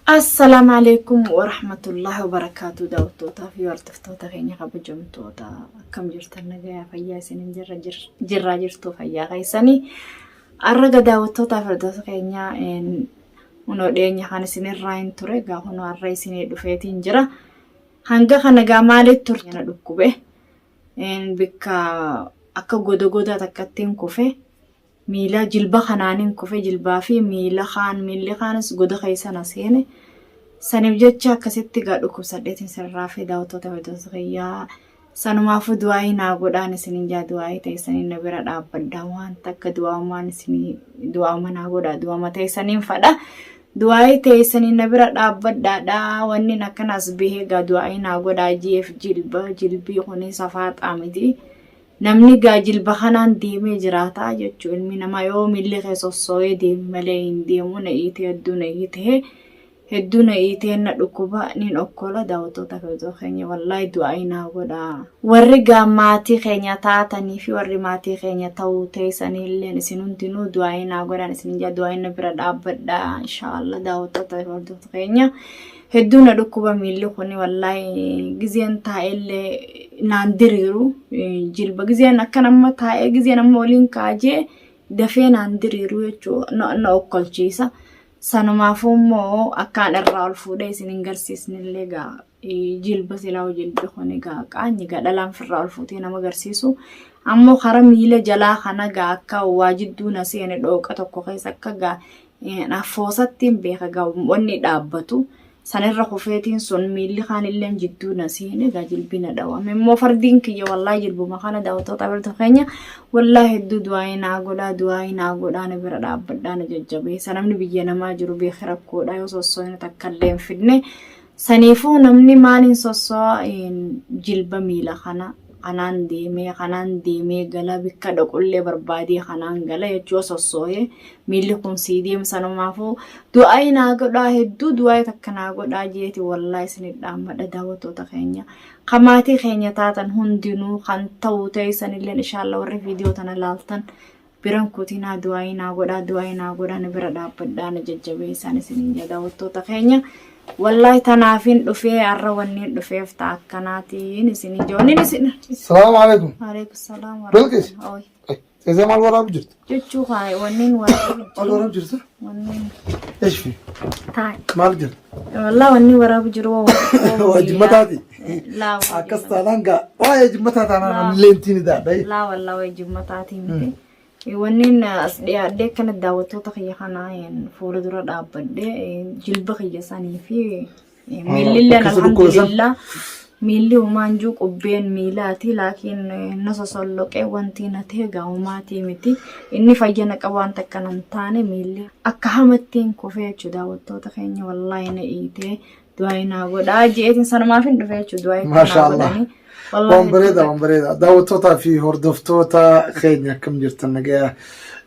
السلام عليكم ورحمة الله وبركاته. داوتوتا في ورتفتوتا خيني خبجمتوتا كم جرتنا جاي فيا سنين جرا جرتو فيا غيساني الرجا داوتوتا فردوس خينيا إن ونوديني خان سنين راين تورجا هنو الرئي سنين دفيتين جرا هنجا خنجا مالي تورجنا دكوبه إن بكا أكا جودا تكتين كوفه ميلا جلبا خنانين كوفي جلبا في ميلا خانس غودا خيسانا سيني سنب جتشا كسيتي غادو كوساديتين سرافي داوتوتا فردوس خيا سنمافو دواي ناغودان سنين جا دواي تيسنين نبرا دابدا وان تك دوامان سنين دواما ناغودا دواما تيسنين فدا دواي تيسنين نبرا دابدا دا واني نكناس بيهيغا دواي ناغودا جيف جلبي خوني صفات آمدي namni jilba kanaan deemee jiraata jechuun ilmi namaa yoo milli keessossooyee deeme malee hin deemu na iitee hedduu na iitee na dhukkuba nin okkola daawwattoota keessoo keenya wallaahi du'aa naa godha warri maatii keenya taatanii fi warri maatii keenya ta'uu teessanillee isin hundinuu du'aa naa godhan isin jaa du'aa na bira dhaabbadha inshaallah daawwattoota keessoo keenya hedduu na dhukkuba milli kuni wallaahi gizeen taa'ellee naan diriiru jilba gizeen akka nama taa'ee gizeen amma waliin kaajee dafee naan diriiru jechuudha na okkolchiisa sanumaafuu immoo akkaan irraa ol fuudhee isin hin garsiisnillee gaa jilba silaa jilbi kuni gaa qaanyi gaa dhalaan firraa ol fuutee nama garsiisu ammoo kara miila jalaa kana gaa akka waa jidduu na seene dhooqa tokko keessa akka gaa nafoosattiin beeka gaa wanni dhaabbatu sanirra kufeetiin sun miilli kaanillee jidduu na seene gaa jilbina dhawame immoo fardiin kiyya wallaahi jilbuma kana daawwattoota birtu keenya wallaahi hedduu du'aa naa godhaa na bira dhaabbadhaa na jajjabeessa namni biyya namaa jiru beeka rakkoodhaa yoo sossoo'ina takkallee hin fidne saniifuu namni maaliin sossoo'a jilba miila kanaan deemee gala bikka dhaqullee barbaadee kanaan gala jechuu sossoo'ee miilli kun sii deemu sanumaafuu du'aa naa godhaa hedduu du'aa takka naa godhaa jeeti wallaahi isinit dhaammadha daawwattoota keenya kamaatii keenya taatan hundinuu kan ta'uu teessanillee inshaallah warri viidiyoo tana laaltan biran kutinaa du'aa naa godhaa na bira dhaabbadhaa na jajjabeessan isinin jaa daawwattoota keenya والله تنافين دفيه عروانين دفيه فتاكناتين سنين جونين سنين. السلام عليكم. عليكم السلام ورحمة الله. بلقيس. أوي. إذا ما الورا بجرت. جتشو هاي ونين ورا. الورا بجرت. ونين. إيش في؟ تاي. ما بجرت. والله ونين ورا بجروا. وجمتاتي. لا. أكستالانجا. واي جمتات أنا لينتيني ده. لا والله وجمتاتي متى. ونين أصدق كانت دعوتها خيا خناين فورد رد أبدا جلب خيا ساني في ميلي الحمد لله ميلي ومانجوك وبين ميلاتي لكن الناس صلوا كوانتي نتيجة وماتي متي إني فجأنا كوان تكنن تاني ميلي أكهمتين كوفية دعوتها خيا والله نيته دعينا ودا جيت إنسان ما في دفعة دعاء ما شاء الله ومبريدا داوتوتا في هردفتوتا خينيا كم جرتنا جا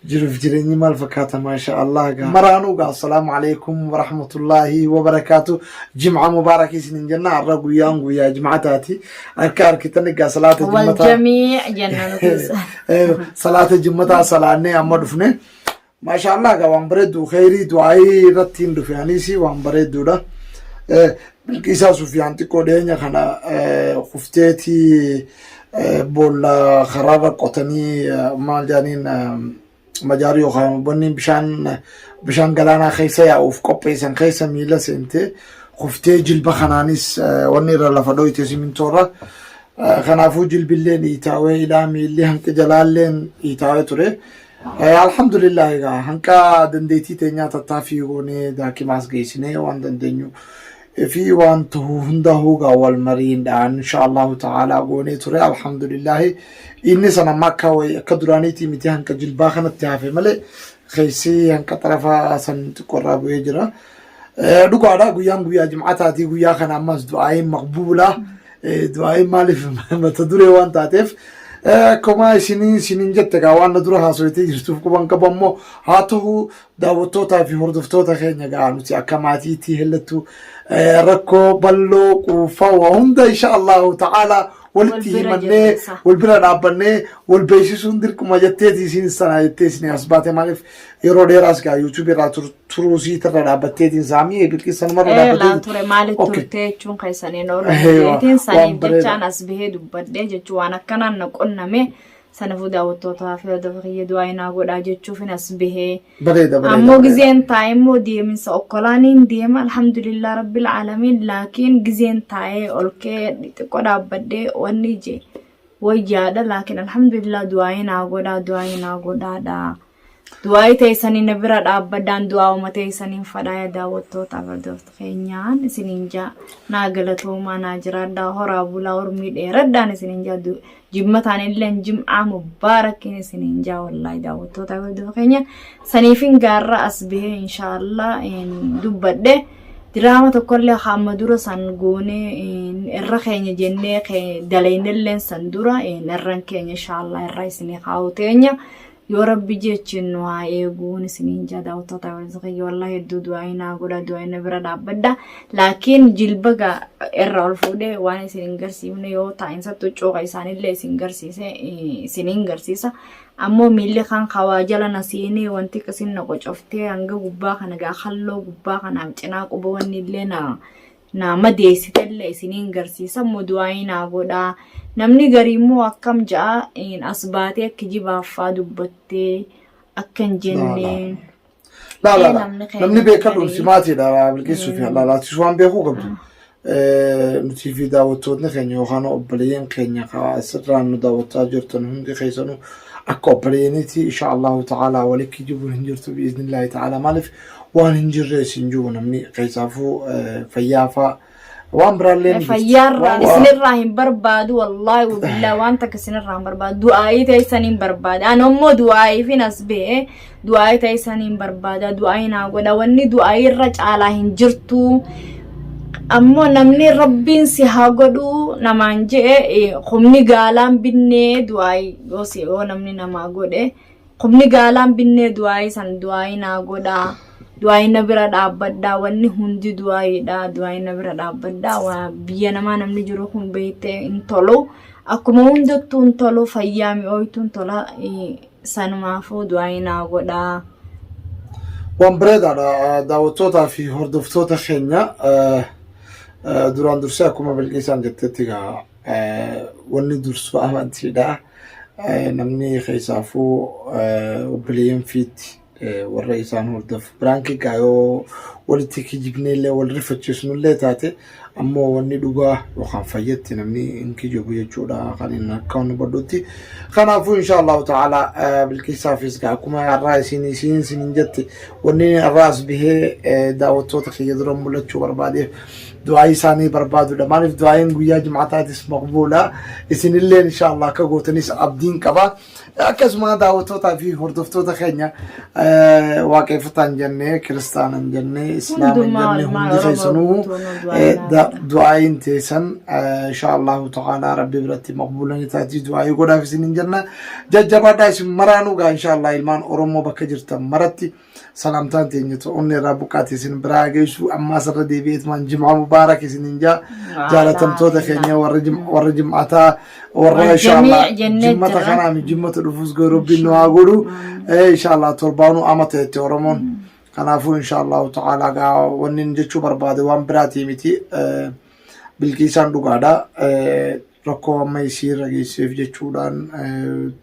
جرف جريني مال فكاتا ما شاء الله مرانو قال السلام عليكم ورحمة الله وبركاته جمعة مباركة سنين جنة الرقو يانغو يا جمعتاتي أركار كتنقى صلاة الجمعة والجميع جنة صلاة الجمعة صلاة أمرفني ما شاء الله قال ومبريدو خيري دعاي رتين دفعانيسي ومبريدو ده بالكيسا سفيان تكودين خنا خفتي بولا خرابة قطني مال جانين مجاريو خام بني بشان قلانا خيسة يا أوف كوبيسن خيسة ميلا سنتي خفتي جلب خنانيس ونير لفدوي تسي من تورا خنافو جلب اللين يتاوي إلى ميلي هنك جلال لين يتاوي توري الحمد لله هنكا دنديتي تنيا تتافي غوني داكي ماس جيسيني وان دندينيو في وان تهونده قوال مرين إن شاء الله تعالى غوني تري الحمد لله إني سنة مكة وكدرانيتي متيهن كجلباخن التعافي ملي خيسي هنك طرفا سن تقرب ويجرا دوكا دا غيان غيا جمعتاتي غيا خنا امس دعاء مقبولة دعاء مالف ما تدري وان تاتف كما سنين جتة وان ندرها سويتي يشوف كمان كبمو هاته داوتوتا في هردفتوتا خينيا قالوا تي أكماتي تي هلتو ركو بلو وفوا هندا إن شاء الله تعالى ولتي مني والبلا رابني والبيسون ديرك ما جتتي سين سنة جتتي سين أسبات مالف يرودي راس كا يوتيوب راتور تروسي ترى رابتتي سامي بلكي سن مرة رابتتي لا ترى مالك ترتي شون كيساني نور جتين ساني جتان أسبه دبدة جتوانا كنا نقول نمي سنفو داوتوتا في دفعية دواينا قد أجتشوف ناس به. أمو جزين تايمو دي من سأقولانين ديم الحمد لله رب العالمين لكن جزين تاي أولكي تقول أبدي ونيجي ويجادا لكن الحمد لله دواينا قد دا دواي تيساني نبرد أبدان دواو ما تيساني فدايا داوتوتا في دفعيان سنينجا ناقلتو ما ناجراد دا هرابولا ورميد إردان سنينجا جمعتان اللين جمعة مبارك سنينجا والله داوتو تاول دفقينيا سنيفين قارة أسبه إن شاء الله إن دبده دراما تقول خامدورة سنقوني إن الرخيني جنة دلين اللين سندورة إن الرنكين إن شاء الله الرئيسني خاوتينيا يا رب جيتشنوا يقون سنينجا داوتو تاول زغي والله يدو دعينا قولا دعينا برد عبدا لكن جلبغا الرول فودي واني سنينجر سيوني يو تاينسا تجو غيساني اللي سنينجر سيسا أمو ميلي خان خواجالا نسيني وانتي كسين نقو شفتي انغا قبا خانغا خلو قبا خانامتنا قبا واني اللي nama deessite illee isiniin garsiisa mudu'aayinaa godhaa namni gariimmoo akkam ja'a asbaatee akka jibaaffaa dubbattee akka hin jenneen namni beekadhuun simaatiidha bilkeessuuf laalaatiis waan beekuu qabdu nuti fi daawwattoonni keenya yookaan obboleeyyan keenya asirraan nu daawwachaa jirtan hundi keessanuu akka obboleeyyaniiti insha Allahu ta'ala walitti jibuun hin jirtu bi'iznillaahi ta'ala maaliif waan hin jirre isin jiru namni keessaafuu fayyaafa waan biraalleen fayyaarraan isinirraa hin barbaadu wallaahi wabillaa waan takka isinirraa hin barbaadu du'aayii ta'isanii hin barbaada anommoo du'aayii fi nas ba'e du'aayii ta'isanii hin barbaada du'aayii naa godha wanni du'aayii irra caalaa hin jirtu ammoo namni rabbiin si haa godhu namaan je'e humni gaalaan binnee du'aayii yoo namni namaa godhe humni gaalaan binnee du'aayii san du'aayii naa godha du'aayii na bira dhaabbadhaa wanni hundi du'aayiidha du'aayii na bira dhaabbadhaa waa biyya namaa namni jiru kun beekte hin tolu akkuma hundattuu hin tolu fayyaa mi'ooytu hin tola sanumaafuu du'aayii naa godhaa. waan bareedaadha daawwattootaa fi hordoftoota keenya duraan dursee akkuma bilqeessaan jettetti wanni dursu amantiidha namni keessaafuu obboleeyyan fiitti warra isaan hordofu biraanki gaayoo walitti kijibneellee wal rifachiisnullee taate ammoo wanni dhugaa yookaan fayyatti namni hin kijibu jechuudha kan inni akka nu badhutti kanaafuu insha Allahu ta'ala bilqeessaafis akkuma har'aa isin jette wanni har'aas bihee daawwattoota kiyya dura mul'achuu barbaadeef du'aayii isaanii barbaadudha maaliif du'aayiin guyyaa jimcaataatis maqbuula isinillee insha Allah akka gootanis abdiin qaba akkasuma daawwattootaa fi hordoftoota keenya waaqeffataan jennee kiristaanan jennee islaaman jennee hundi keessanuu du'aayiin teessan insha Allahu ta'ala rabbi biratti maqbuulanii taati du'aayii godhaaf isinin jenna jajjabaadhaa isin maraanuu gaa insha Allah ilmaan Oromoo bakka jirtan maratti salamtaan teenya ta'uun irraa buqqaate isin biraa geessu ammaa sarara deebi'eetumaan jimaa mubaarak isinin jaalatamtoota keenya warra jimaataa warra insha Allah jimmata kanaa jimmata dhufus rabbiin nu haa godhu insha Allah torbaanuu amata itti Oromoon kanaafuu insha Allah ta'ala gaa wanni jechuu barbaade waan biraatii miti bilqiisaan dhugaadha rakkoo amma isiirra geesseef jechuudhaan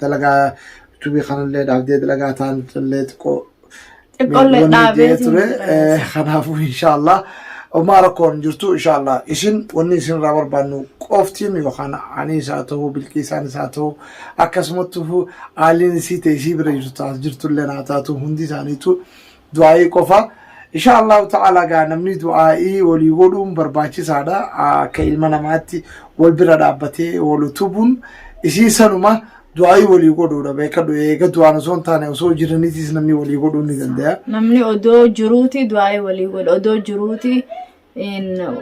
dalagaa tubii kanallee dhaabdee dalagaa taanillee xiqqoo Xiqqoolle dhaabee kanaafuu insha Allah وما ركون جرتو إن شاء الله إشين ونيسين رابر بانو قفتين يوخانا عني ساتو بالكيسان ساتو أكسمتو آلين سيتي سيبرا جرتو لنا تاتو هندي سانيتو دعائي قفا إن شاء الله تعالى قانا مني دعائي وليقولون برباچي سادا كإلمانا ماتي والبرا دابتي ولتوبون إشي سنوما دعائي وليقولون بيكادو إيقا دعانا سون تاني وصو جرانيتيس نمني وليقولون ندندها نمني أدو جروتي دعائي وليقول أدو جروتي إن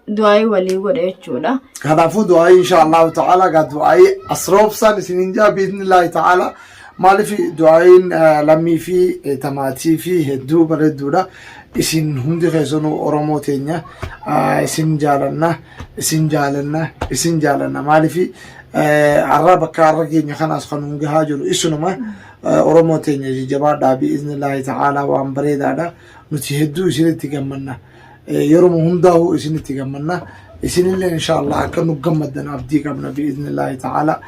دعائي وليقول إيشولا هذا فو دعائي إن شاء الله تعالى قد دعائي أسروب سان سننجا بإذن الله تعالى مالي في دعائين لمي في تماتي في هدو بردولا isin hundi keessanu oromoo teenya isin jaalanna isin jaalanna maalifi arra bakka arra keenya kanaas kan hungahaa jiru isunuma oromoo teenya jabaadhaa bi'iznillaahi ta'aalaa waan bareedaadha nuti hedduu isinitti gammanna yeroo hundaa'u isinitti gammanna isinillee inshallah akka nu gammadan abdii qabna bi'iznillaahi ta'aalaa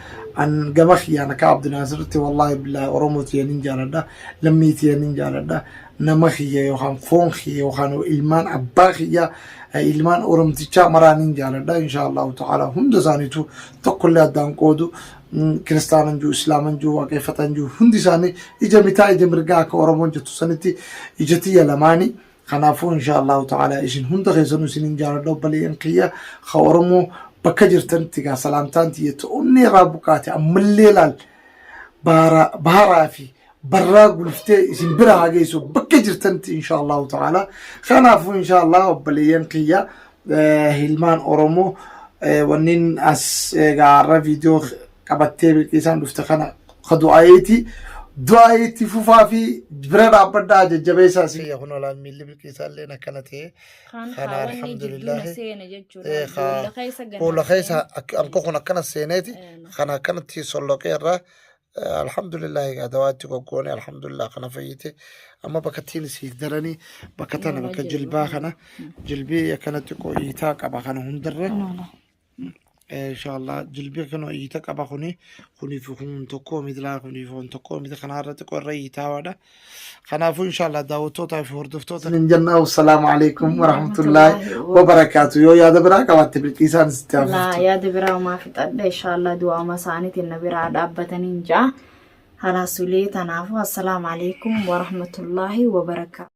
an gama khiyaana ka abdinaasirti wallahi billahi oromoo teenin jaaladha lammii teenin jaaladha nama khiyya yookaan foon khiyya yookaan ilmaan abbaa khiyya ilmaan oromtichaa maraanin jaaladha inshallah ta'ala hunda isaaniitu tokkollee addaan qoodu kiristaanan jiru islaaman jiru waaqeffatan jiru hundi isaanii ija mitaa ija mirgaa akka oromoon jettu sanitti ija tiyya lamaanii kanaafuu inshallah ta'ala isin hunda keessanuu isinin jaaladha obboleeyyan kiyya ka oromoo bakka jirtanitti gaa salaamtaan tiyyatu onni irraa buqaate ammallee laal baaraa fi barraa gulftee isin bira haa geessu bakka jirtanitti inshallah ta'ala kanaafuu inshallah obboleeyyan kiyya hilmaan oromoo wannin as gaarra viidiyoo qabattee bilqiisaan dhufte kana ka du'aayeeti fufaa fi bira dhaabbadhaa jajjabeessaa si kun olaan miilli bilqiisaa illee akkana ta'e kana alhamdulillah fuula keessa anko kun akkana seeneeti kana akkanatti solloqee irraa alhamdulillah dawaatti goggoone alhamdulillah kana fayyite amma bakka tiin si daranii bakka tana bakka jilbaa kana jilbii akkanatti qo'iitaa qaba kana hundarra إن شاء الله جلبي كانوا يتقبل خوني فيهم تقوم مثل خوني فيهم تقوم مثل خنارة تقول رأي تاودا خنافو إن شاء الله داوتو تاي في هردفتو من جنة والسلام عليكم ورحمة الله وبركاته يا دبرا كواتب الكيسان ستافر لا يا دبرا وما في تقدر إن شاء الله دعاء مساني النبي راد أبتني نجا على سولي تنافو السلام عليكم ورحمة الله وبركاته